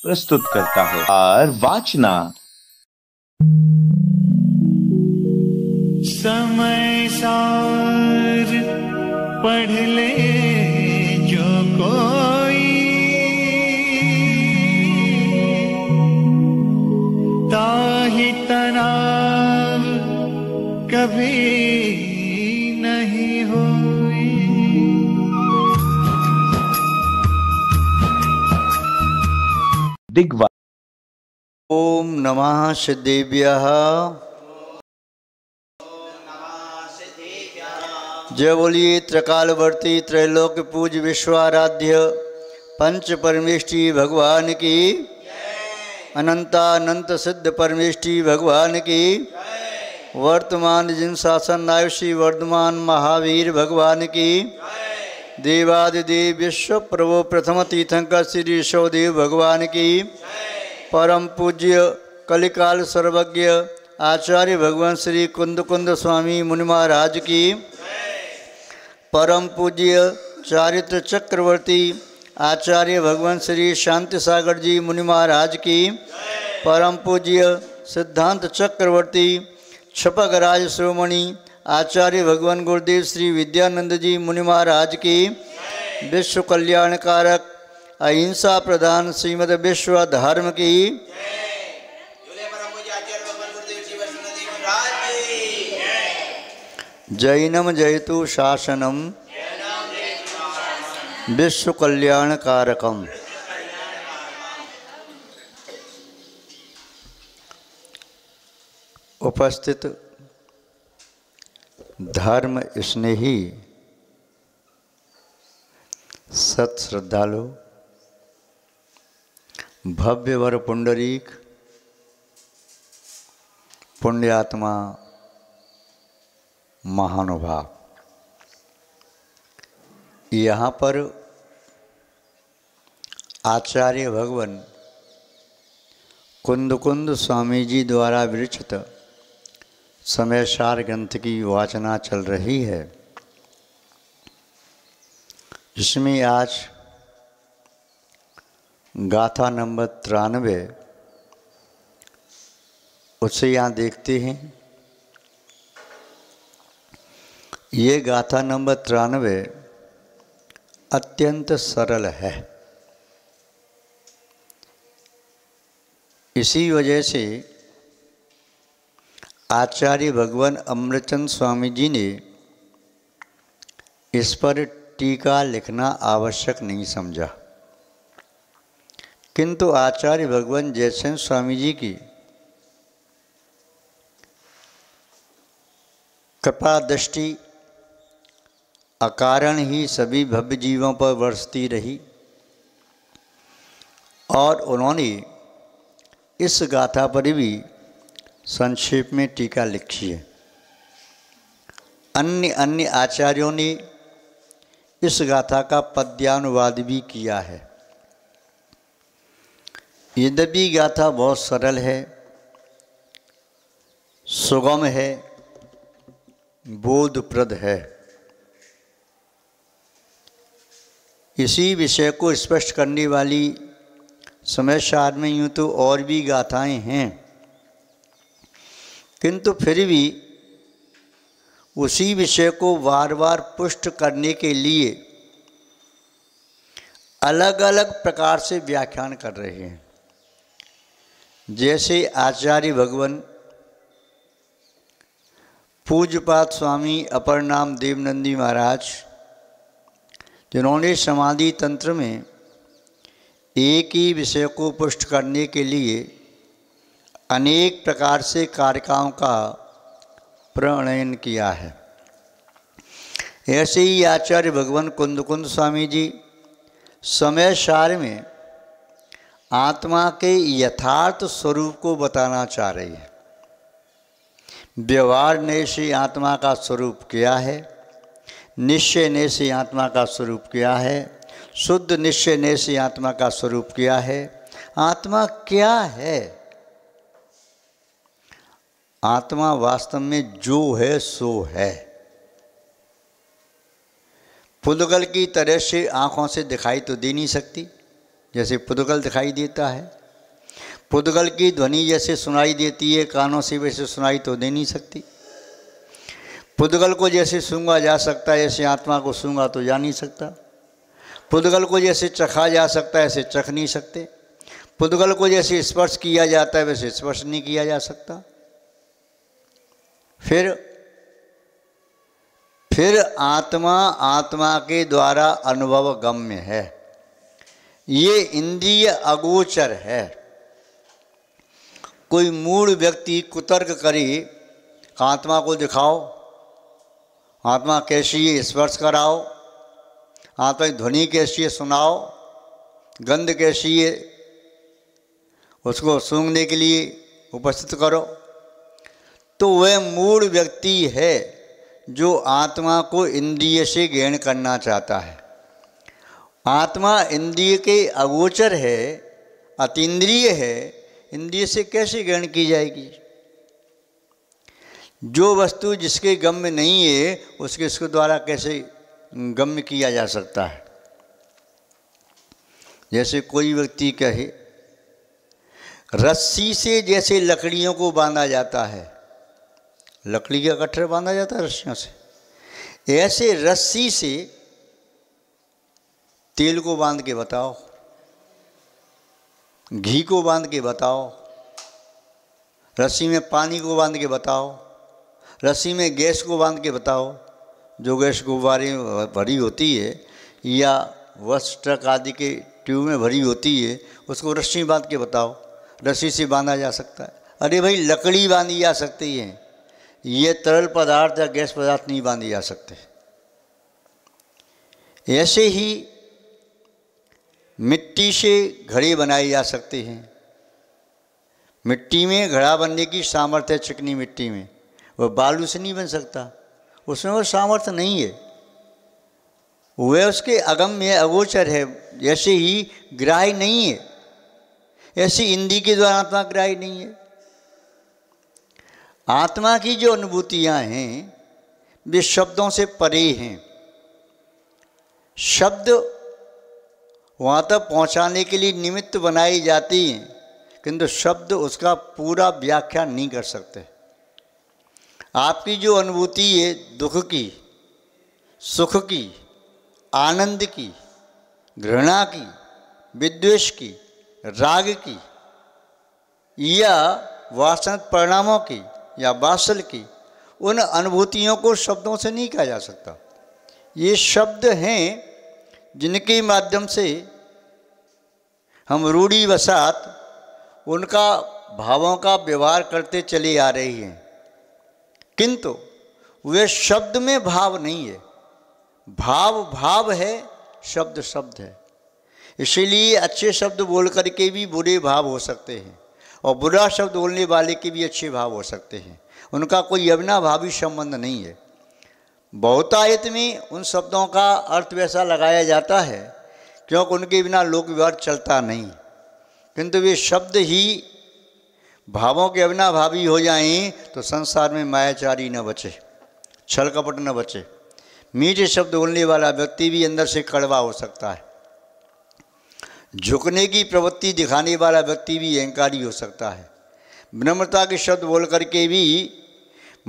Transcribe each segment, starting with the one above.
प्रस्तुत करता है और वाचना। समय सार पढ़ ले जो कोई, ताहि तनाव कभी नहीं होई। दिग्वा ओम नमः सिद्धेभ्यः। जय बोलिए त्रिकालवर्ती त्रैलोक पूज विश्वाराध्य पंच परमेष्टि भगवान की, अनंतानंत सिद्ध परमेष्टि भगवान की, वर्तमान जिन शासन नायक वर्धमान महावीर भगवान की, देवादिदेव विश्व प्रभु प्रथम तीर्थंकर श्री ऋषभदेव भगवान की, परम पूज्य कलिकाल सर्वज्ञ आचार्य भगवान श्री कुंद कुंद स्वामी मुनि महाराज की, परम पूज्य चारित्र चक्रवर्ती आचार्य भगवान श्री शांति सागर जी मुनि महाराज की, परम पूज्य सिद्धांत चक्रवर्ती छपकराज शिरोमणि आचार्य भगवान गुरुदेव श्री विद्यानंद जी मुनि महाराज की, विश्व कल्याणकारक अहिंसा प्रधान श्रीमद विश्व धर्म की, जैनम जयतु शासनम विश्व कल्याणकारकम। उपस्थित धर्म स्नेही सत श्रद्धालु, भव्य वर पुंडरीक पुण्यात्मा महानुभाव, यहाँ पर आचार्य भगवान कुंद कुंद स्वामी जी द्वारा विरचित समयसार ग्रंथ की वाचना चल रही है, जिसमें आज गाथा नंबर 93 उसे यहाँ देखते हैं। ये गाथा नंबर 93 अत्यंत सरल है। इसी वजह से आचार्य भगवान अमृतचंद स्वामी जी ने इस पर टीका लिखना आवश्यक नहीं समझा, किंतु आचार्य भगवान जयचंद स्वामी जी की कृपा दृष्टि अकारण ही सभी भव्य जीवों पर बरसती रही और उन्होंने इस गाथा पर भी संक्षेप में टीका लिखी है। अन्य अन्य आचार्यों ने इस गाथा का पद्यानुवाद भी किया है। यद्यपि गाथा बहुत सरल है, सुगम है, बोधप्रद है। इसी विषय को स्पष्ट करने वाली समयसार में यूँ तो और भी गाथाएं हैं, किंतु फिर भी उसी विषय को बार बार पुष्ट करने के लिए अलग अलग प्रकार से व्याख्यान कर रहे हैं। जैसे आचार्य भगवान पूज्यपाद स्वामी अपर नाम देवनंदी महाराज, जिन्होंने समाधि तंत्र में एक ही विषय को पुष्ट करने के लिए अनेक प्रकार से कारिकाओं का प्रणयन किया है, ऐसे ही आचार्य भगवान कुंद कुंद स्वामी जी समयसार में आत्मा के यथार्थ स्वरूप को बताना चाह रही है। व्यवहार ने से आत्मा का स्वरूप क्या है, निश्चय ने से आत्मा का स्वरूप क्या है, शुद्ध निश्चय ने से आत्मा का स्वरूप क्या है, आत्मा क्या है। आत्मा वास्तव में जो है सो है। पुद्गल की तरह से आँखों से दिखाई तो दे नहीं सकती, जैसे पुद्गल दिखाई देता है, पुद्गल की ध्वनि जैसे सुनाई देती है कानों से, वैसे सुनाई तो दे नहीं सकती। पुद्गल को जैसे सूंघा जा सकता है, ऐसे आत्मा को सूंघा तो जा नहीं सकता। पुद्गल को जैसे चखा जा सकता है, ऐसे चख नहीं सकते। पुद्गल को जैसे स्पर्श किया जाता है, वैसे स्पर्श नहीं किया जा सकता। फिर आत्मा के द्वारा अनुभव गम्य है, ये इंद्रिय अगोचर है। कोई मूढ़ व्यक्ति कुतर्क करे, आत्मा को दिखाओ, आत्मा कैसी है स्पर्श कराओ, आत्मा की ध्वनि कैसी है सुनाओ, गंध कैसी है उसको सूंघने के लिए उपस्थित करो, तो वह मूढ़ व्यक्ति है जो आत्मा को इंद्रिय से ग्रहण करना चाहता है। आत्मा इंद्रिय के अगोचर है, अतीन्द्रिय है, इंद्रिय से कैसे ग्रहण की जाएगी? जो वस्तु जिसके गम्य नहीं है उसके द्वारा कैसे गम्य किया जा सकता है? जैसे कोई व्यक्ति कहे रस्सी से जैसे लकड़ियों को बांधा जाता है, लकड़ी का गट्ठर बांधा जाता है रस्सियों से, ऐसे रस्सी से तेल को बांध के बताओ, घी को बांध के बताओ, रस्सी में पानी को बांध के बताओ, रस्सी में गैस को बांध के बताओ, जो गैस गुब्बारे में भरी होती है या बस ट्रक आदि के ट्यूब में भरी होती है, उसको रस्सी बांध के बताओ, रस्सी से बांधा जा सकता है। अरे भाई लकड़ी बांधी जा सकती है, ये तरल पदार्थ या गैस पदार्थ नहीं बांधी जा सकते। ऐसे ही मिट्टी से घड़े बनाए जा सकते हैं। मिट्टी में घड़ा बनने की सामर्थ्य है, चिकनी मिट्टी में, वह बालू से नहीं बन सकता, उसमें वो सामर्थ्य नहीं है, वह उसके अगम्य अगोचर है। जैसे ही ग्राह्य नहीं है, ऐसी इंद्रिय के द्वारा आत्मा ग्राह्य नहीं है। आत्मा की जो अनुभूतियाँ हैं वे शब्दों से परे हैं। शब्द वहाँ तक पहुँचाने के लिए निमित्त बनाई जाती हैं, किंतु शब्द उसका पूरा व्याख्यान नहीं कर सकते। आपकी जो अनुभूति है दुख की, सुख की, आनंद की, घृणा की, विद्वेष की, राग की या वासना परिणामों की या वात्सल की, उन अनुभूतियों को शब्दों से नहीं कहा जा सकता। ये शब्द हैं जिनके माध्यम से हम रूढ़िवशात उनका भावों का व्यवहार करते चले आ रहे हैं, किंतु वे शब्द में भाव नहीं है। भाव भाव है, शब्द शब्द है। इसीलिए अच्छे शब्द बोल करके भी बुरे भाव हो सकते हैं और बुरा शब्द बोलने वाले के भी अच्छे भाव हो सकते हैं। उनका कोई अविनाभावी संबंध नहीं है। बहुतायत में उन शब्दों का अर्थ वैसा लगाया जाता है क्योंकि उनके बिना लोक व्यवहार चलता नहीं, किंतु वे शब्द ही भावों के अविनाभावी हो जाएं तो संसार में मायाचारी न बचे, छल कपट न बचे। मीठे शब्द बोलने वाला व्यक्ति भी अंदर से कड़वा हो सकता है। झुकने की प्रवृत्ति दिखाने वाला व्यक्ति भी अहंकारी हो सकता है। विनम्रता के शब्द बोल करके भी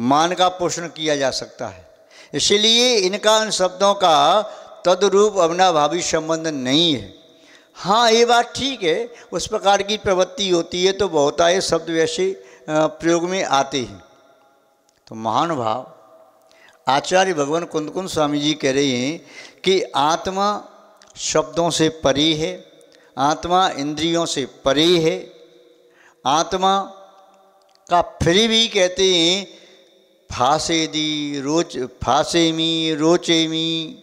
मान का पोषण किया जा सकता है। इसलिए इनका उन शब्दों का तदरूप अविनाभावी संबंध नहीं है। हाँ, ये बात ठीक है, उस प्रकार की प्रवृत्ति होती है तो बहुतायत शब्द वैसे प्रयोग में आते हैं। तो महानुभाव आचार्य भगवान कुंद स्वामी जी कह रहे हैं कि आत्मा शब्दों से परे है, आत्मा इंद्रियों से परे है। आत्मा का फिर भी कहते हैं फासेमी रोचेमी,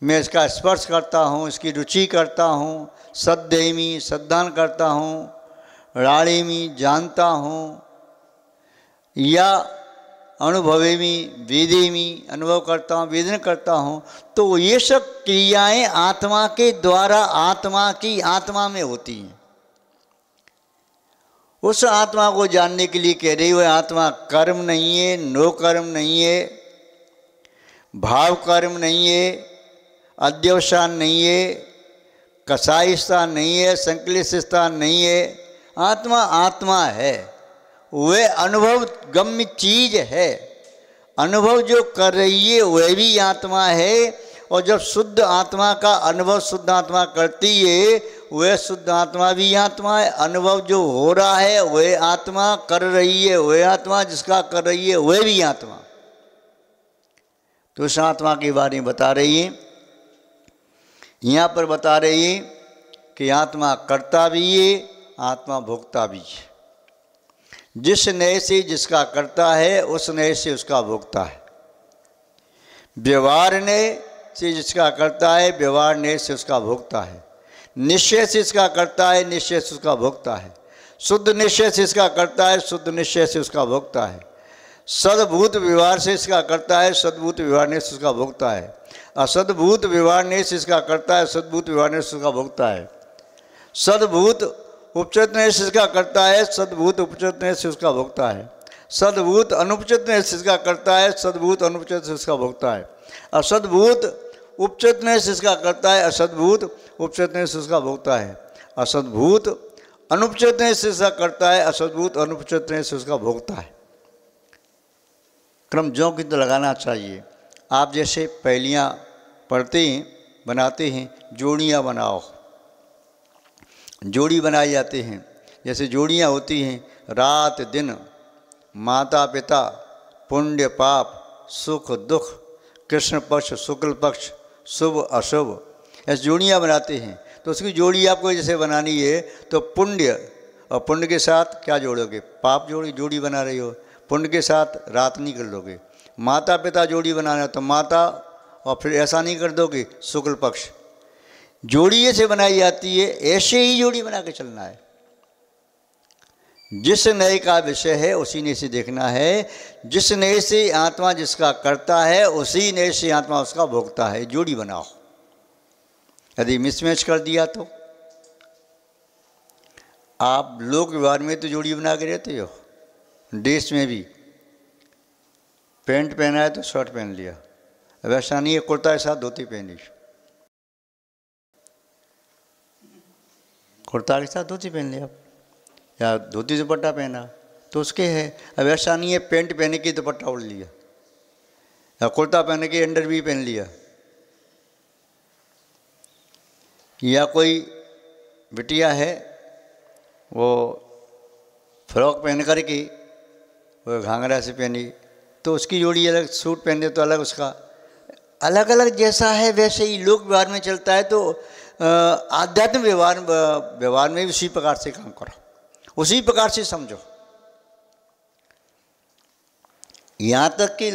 मैं इसका स्पर्श करता हूँ, इसकी रुचि करता हूँ, सद्धेमी सद्दान करता हूँ, राणेमी जानता हूँ, या अनुभवेमी वेदेमी अनुभव करता हूँ, वेदन करता हूँ। तो ये सब क्रियाएं आत्मा के द्वारा आत्मा की आत्मा में होती हैं। उस आत्मा को जानने के लिए कह रही, वह आत्मा कर्म नहीं है, नो कर्म नहीं है, भाव कर्म नहीं है, अध्यवसान नहीं है, कसाई स्थान नहीं है, संकलित स्थान नहीं है। आत्मा आत्मा है, वह अनुभव गम्य चीज है। अनुभव जो कर रही है वह भी आत्मा है। और जब शुद्ध आत्मा का अनुभव शुद्ध आत्मा करती है, वह शुद्ध आत्मा भी आत्मा है। अनुभव जो हो रहा है वह आत्मा कर रही है, वह आत्मा जिसका कर रही है वह भी आत्मा। तो उस आत्मा के बारे में बता रही है। यहाँ पर बता रही है कि आत्मा करता भी है, आत्मा भोगता भी है। जिस नए से जिसका करता है उस नए से उसका भोगता है। व्यवहार नए से जिसका करता है, व्यवहार नए से उसका भोगता है। निश्चय से इसका करता है, निश्चय से उसका भोगता है। शुद्ध निश्चय से इसका करता है, शुद्ध निश्चय से उसका भोगता है। सद्भूत व्यवहार से इसका करता है, सद्भूत व्यवहार ने से उसका भोगता है। असद्भूत व्यवहार ने से इसका करता है, सद्भूत व्यवहार ने से उसका भोगता है। सद्भूत उपचित ने से इसका करता है, सद्भूत उपचित ने से उसका भोगता है। सद्भूत अनुपचित ने से इसका करता है, सद्भूत अनुपचित से उसका भोगता है। असद्भूत उपचित ने से इसका करता है, असद्भूत उपचित ने से उसका भोगता है। असद्भूत अनुपचित ने से इसका करता है, असद्भूत अनुपचित ने से उसका भोगता है। क्रम ज्यों की तो लगाना चाहिए। आप जैसे पहेलियाँ पढ़ते हैं, बनाते हैं, जोड़ियाँ बनाओ। जोड़ी बनाई जाती हैं। जैसे जोड़ियाँ होती हैं, रात दिन, माता पिता, पुण्य पाप, सुख दुख, कृष्ण पक्ष शुक्ल पक्ष, शुभ अशुभ, ऐसे जोड़ियाँ बनाते हैं। तो उसकी जोड़ी आपको जैसे बनानी है तो पुण्य, और पुण्य के साथ क्या जोड़ोगे? पाप जोड़ी बना रही हो। पुण्य के साथ रात नहीं कर लोगे। माता पिता जोड़ी बनाना है तो माता, और फिर ऐसा नहीं कर दोगे शुक्ल पक्ष। जोड़ी ऐसे बनाई जाती है, ऐसे ही जोड़ी बना के चलना है। जिस नए का विषय है उसी नए से देखना है। जिस नए से आत्मा जिसका करता है उसी नए से आत्मा उसका भोगता है। जोड़ी बनाओ। यदि मिसमैच कर दिया तो आप लोक व्यवहार में तो जोड़ी बना के रहते हो। ड्रेस में भी पैंट पहना है तो शर्ट पहन लिया, वैसा नहीं है कुर्ता के साथ धोती पहनी, कुर्ता के साथ धोती पहन लिया, या धोती दुपट्टा पहना तो उसके है। अब ऐसा नहीं है पैंट पहने की दुपट्टा ओढ़ लिया, या कुर्ता पहने के अंडर भी पहन लिया, या कोई बिटिया है वो फ्रॉक पहन कर के वो घाघरा से पहनी तो उसकी जोड़ी अलग, सूट पहने तो अलग, उसका अलग अलग जैसा है वैसे ही लोक व्यवहार में चलता है। तो आध्यात्मिक व्यवहार में भी उसी प्रकार से काम करो, उसी प्रकार से समझो। यहाँ तक कि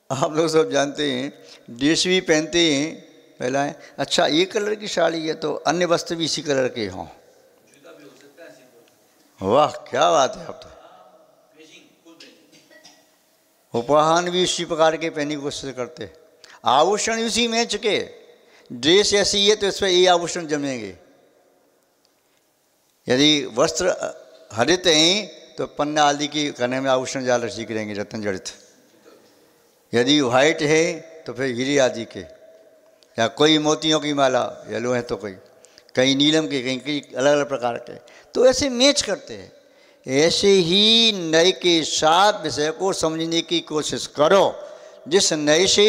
आप लोग सब जानते हैं ड्रेस भी पहनते हैं, पहला है अच्छा ये कलर की साड़ी है तो अन्य वस्त्र भी इसी कलर के हों। वाह क्या बात है। आप तो उपहार भी इसी प्रकार के पहनने की कोशिश करते, आभूषण उसी में चुके। ड्रेस ऐसी है तो इस पर ये आभूषण जमेंगे। यदि वस्त्र हरित हैं तो पन्ना आदि की करने में आभूषण ज़्यादा ठीक रहेंगे, रत्न जड़ित। यदि वाइट है तो फिर हीरे आदि के, या कोई मोतियों की माला येलो है तो कोई, कहीं नीलम के, कहीं अलग अलग प्रकार के, तो ऐसे मैच करते हैं। ऐसे ही नए के साथ विषय को समझने की कोशिश करो। जिस नए से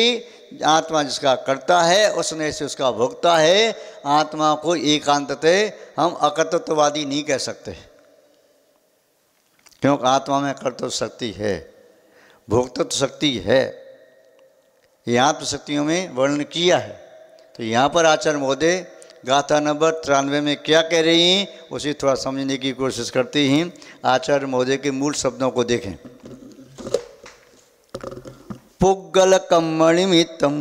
आत्मा जिसका करता है उस नए से उसका भोगता है। आत्मा को एकांततः हम अकर्तृत्ववादी नहीं कह सकते, क्योंकि आत्मा में कर्तृत्व शक्ति है, भोक्तृत्व शक्ति है। ये आत्मशक्तियों में वर्णन किया है। तो यहाँ पर आचार्य महोदय गाथा नंबर 93 में क्या कह रही हैं उसे थोड़ा समझने की कोशिश करते हैं। आचार्य महोदय के मूल शब्दों को देखें। पुग्गल कम्मणिमित्तम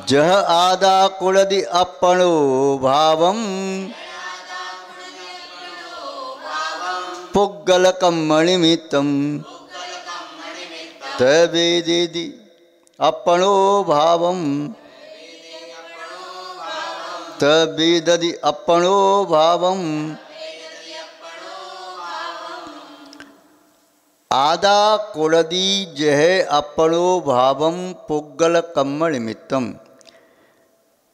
जह आदा कुलदि अपणो भावम पुग्गल कम्मणिमित्तम तवेदेदि अपणो भावम तवेदि अपणो भावम आदा कुलदी जह अपणो भावम पुग्गल कम्म निमित्तम।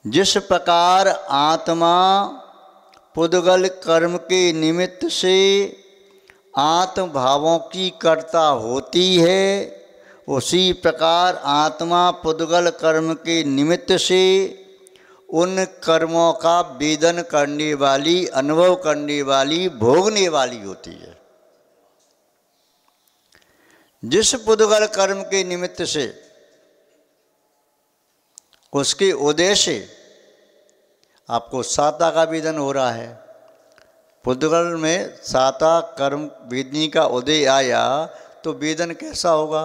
जिस प्रकार आत्मा पुद्गल कर्म के निमित्त से आत्म भावों की कर्ता होती है, उसी प्रकार आत्मा पुद्गल कर्म के निमित्त से उन कर्मों का वेदन करने वाली, अनुभव करने वाली, भोगने वाली होती है। जिस पुद्गल कर्म के निमित्त से, उसके उदय से आपको साता का वेदन हो रहा है। पुद्गल में साता कर्म वेदनी का उदय आया तो वेदन कैसा होगा?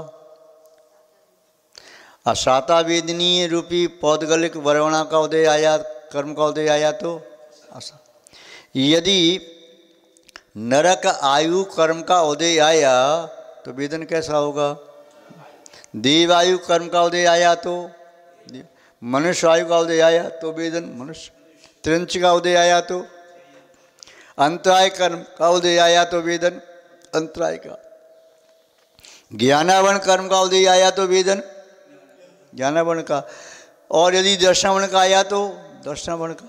असाता वेदनीय रूपी पौद्गलिक वर्णा का उदय आया, कर्म का उदय आया तो ऐसा। यदि नरक आयु कर्म का उदय आया तो वेदन कैसा होगा? देवायु कर्म का उदय आया तो, मनुष्य आयु का उदय आया तो वेदन मनुष्य, त्रिंच का उदय आया तो, अंतराय कर्म का उदय आया तो वेदन अंतराय का, ज्ञानावरण कर्म का उदय आया तो वेदन ज्ञानावरण का, और यदि दर्शनावरण का आया तो दर्शनावरण का।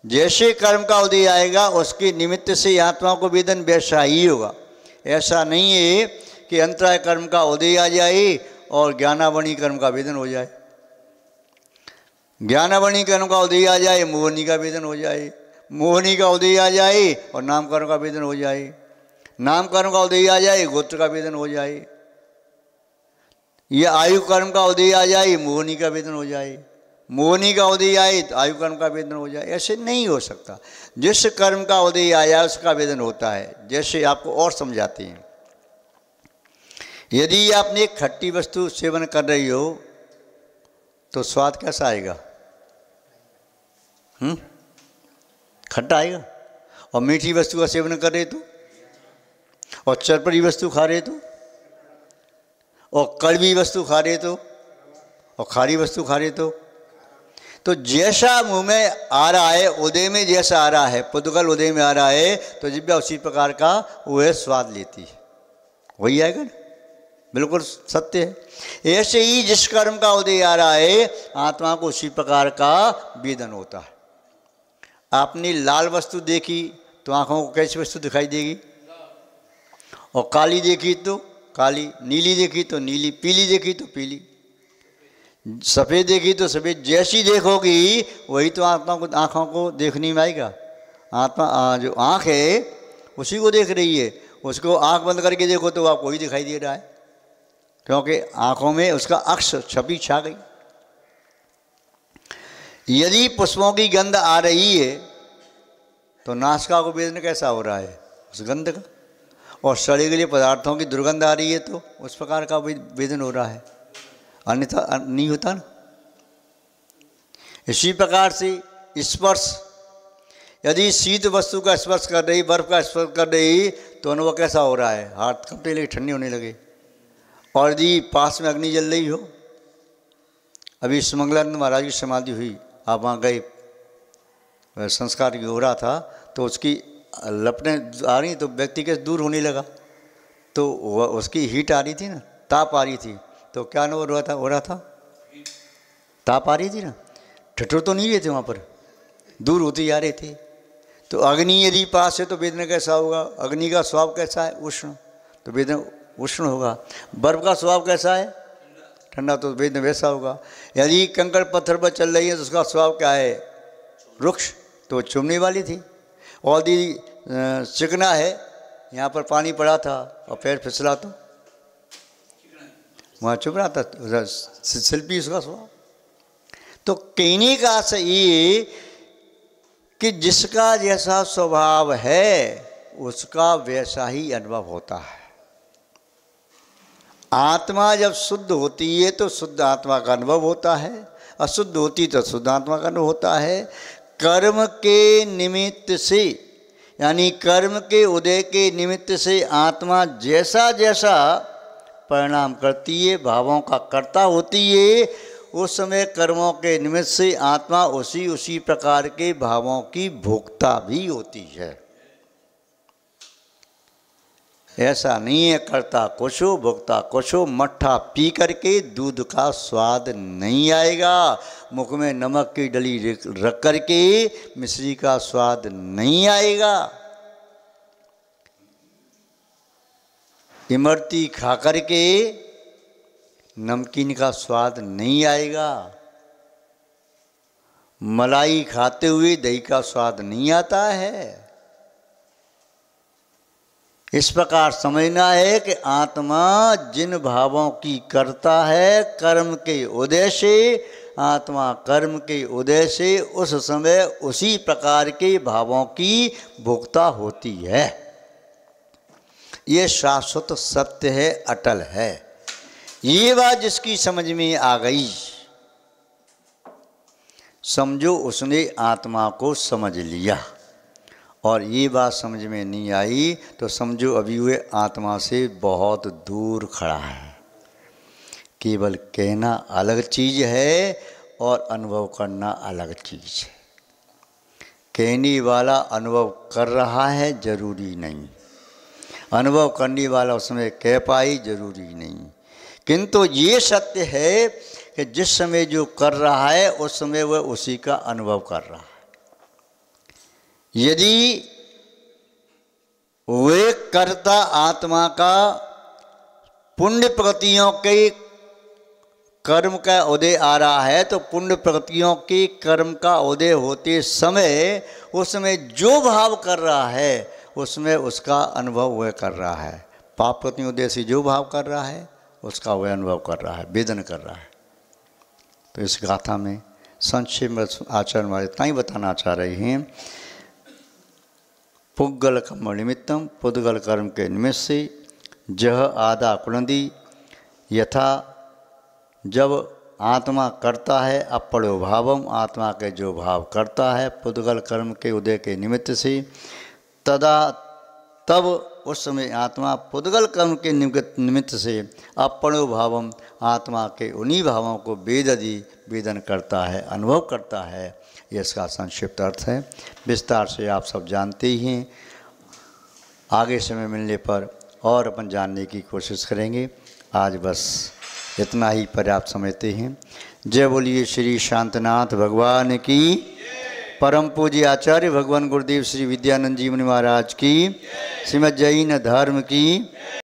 जैसे कर्म का उदय आएगा उसके निमित्त से आत्मा को वेदन वैसा ही होगा। ऐसा नहीं है कि अंतराय कर्म का उदय आ जाए और ज्ञानावरणी कर्म का वेदन हो जाए, ज्ञानावरणी कर्म का उदय आ जाए मोहनी का वेदन हो जाए, मोहनी का उदय आ जाए और नामकर्म का वेदन हो जाए, नामकर्म का उदय आ जाए गोत्र का वेदन हो जाए, यह आयु कर्म का उदय आ जाए मोहनी का वेदन हो जाए, मोहनी का उदय आए तो आयु कर्म का वेदन हो जाए। ऐसे नहीं हो सकता। जिस कर्म का उदय आया उसका वेदन होता है। जैसे आपको और समझाते हैं, यदि आपने एक खट्टी वस्तु सेवन कर रही हो तो स्वाद कैसा आएगा? खट्टा आएगा। और मीठी वस्तु का सेवन कर रहे तो, और चरपड़ी वस्तु खा रहे तो, और कड़वी वस्तु खा रहे तो, और खारी वस्तु खा रहे तो जैसा मुंह में आ रहा है, उदय में जैसा आ रहा है, पुद्गल उदय में आ रहा है तो जिब्बा उसी प्रकार का वह स्वाद लेती है, वही आएगा ना। बिल्कुल सत्य है। ऐसे ही जिस कर्म का उदय आ रहा है आत्मा को उसी प्रकार का वेदन होता है। आपने लाल वस्तु देखी तो आँखों को कैसी वस्तु दिखाई देगी? और काली देखी तो काली, नीली देखी तो नीली, पीली देखी तो पीली, सफ़ेद देखी तो सफ़ेद। जैसी देखोगी वही तो आत्मा को, आँखों को देखने में आएगा। आत्मा जो आँख है उसी को देख रही है। उसको आँख बंद करके देखो तो आपको वही दिखाई दे रहा है, क्योंकि आँखों में उसका अक्ष छवि छा गई। यदि पुष्पों की गंध आ रही है तो नासिका को वेदन कैसा हो रहा है? उस गंध का। और सड़े गले पदार्थों की दुर्गंध आ रही है तो उस प्रकार का वेदन हो रहा है, अन्यथा नहीं होता ना। इसी प्रकार से स्पर्श, यदि शीत वस्तु का स्पर्श कर रही, बर्फ का स्पर्श कर रही तो अनुभव कैसा हो रहा है? हाथ कपड़े लगे, ठंडे होने लगे। और यदि पास में अग्नि जल रही हो, अभी सुमंगलानंद महाराज की समाधि हुई, आप वहाँ गए, संस्कार हो रहा था तो उसकी लपटें आ रही तो व्यक्ति के दूर होने लगा, तो उसकी हीट आ रही थी ना, ताप आ रही थी, तो क्या अनुभव हो रहा था? ताप आ रही थी ना, ठठुर तो नहीं रहे थे वहाँ पर, दूर होती जा रहे थे। तो अग्नि यदि पास है तो वेदन कैसा होगा? अग्नि का स्वभाव कैसा है? उष्ण, तो वेदन उष्ण होगा। बर्फ का स्वभाव कैसा है? ठंडा, तो वेदन वैसा होगा। यदि कंकड़ पत्थर पर चल रही है तो उसका स्वभाव क्या है? रुक्ष, तो चुभने वाली थी। और यदि चिकना है, यहाँ पर पानी पड़ा था और पैर फिसला तो वहाँ चुभ रहा था, शिल्पी उसका स्वभाव। तो कहने का अर्थ ये कि जिसका जैसा स्वभाव है उसका वैसा ही अनुभव होता है। आत्मा जब शुद्ध होती है तो शुद्ध आत्मा का अनुभव होता है, अशुद्ध होती तो शुद्ध आत्मा का अनुभव होता है। कर्म के निमित्त से, यानी कर्म के उदय के निमित्त से आत्मा जैसा जैसा परिणाम करती है, भावों का कर्ता होती है, उस समय कर्मों के निमित्त से आत्मा उसी प्रकार के भावों की भोक्ता भी होती है। ऐसा नहीं है करता कुछ हो भोगता कुछ हो। मट्ठा पी करके दूध का स्वाद नहीं आएगा, मुख में नमक की डली रख करके मिश्री का स्वाद नहीं आएगा, इमरती खा करके नमकीन का स्वाद नहीं आएगा, मलाई खाते हुए दही का स्वाद नहीं आता है। इस प्रकार समझना है कि आत्मा जिन भावों की करता है कर्म के उदय से, आत्मा कर्म के उदय से उस समय उसी प्रकार के भावों की भोक्ता होती है। ये शाश्वत सत्य है, अटल है। ये बात जिसकी समझ में आ गई, समझो उसने आत्मा को समझ लिया। और ये बात समझ में नहीं आई तो समझो अभी वे आत्मा से बहुत दूर खड़ा है। केवल कहना अलग चीज़ है और अनुभव करना अलग चीज़ है। कहने वाला अनुभव कर रहा है जरूरी नहीं, अनुभव करने वाला उसमें कह पाई जरूरी नहीं। किंतु ये सत्य है कि जिस समय जो कर रहा है उस समय वह उसी का अनुभव कर रहा है। यदि वे कर्ता आत्मा का पुण्य प्रगतियों के कर्म का उदय आ रहा है तो पुण्य प्रगतियों के कर्म का उदय होते समय उसमें जो भाव कर रहा है उसमें उसका अनुभव वह कर रहा है। पाप प्रति उदय से जो भाव कर रहा है उसका वह अनुभव कर रहा है, वेदन कर रहा है। तो इस गाथा में संक्षेप में आचरण वाले इतना ही बताना चाह रहे हैं। पुग्गल कर्म निमित्तम, पुद्गल कर्म के निमित्त से जह आदा कुलंदी, यथा जब आत्मा करता है अपड़ो भावम, आत्मा के जो भाव करता है पुद्गल कर्म के उदय के निमित्त से, तदा तब उस समय आत्मा पुद्गल कर्म के निमित्त से अपड़ो भावम, आत्मा के उन्हीं भावों को वेदि वेदन करता है, अनुभव करता है। ये इसका संक्षिप्त अर्थ है। विस्तार से आप सब जानते ही हैं। आगे समय मिलने पर और अपन जानने की कोशिश करेंगे। आज बस इतना ही पर्याप्त समझते हैं। जय बोलिए श्री शांतनाथ भगवान की, परम पूज्य आचार्य भगवान गुरुदेव श्री विद्यानंद जी मुनि महाराज की, श्रीमद् जैन धर्म की।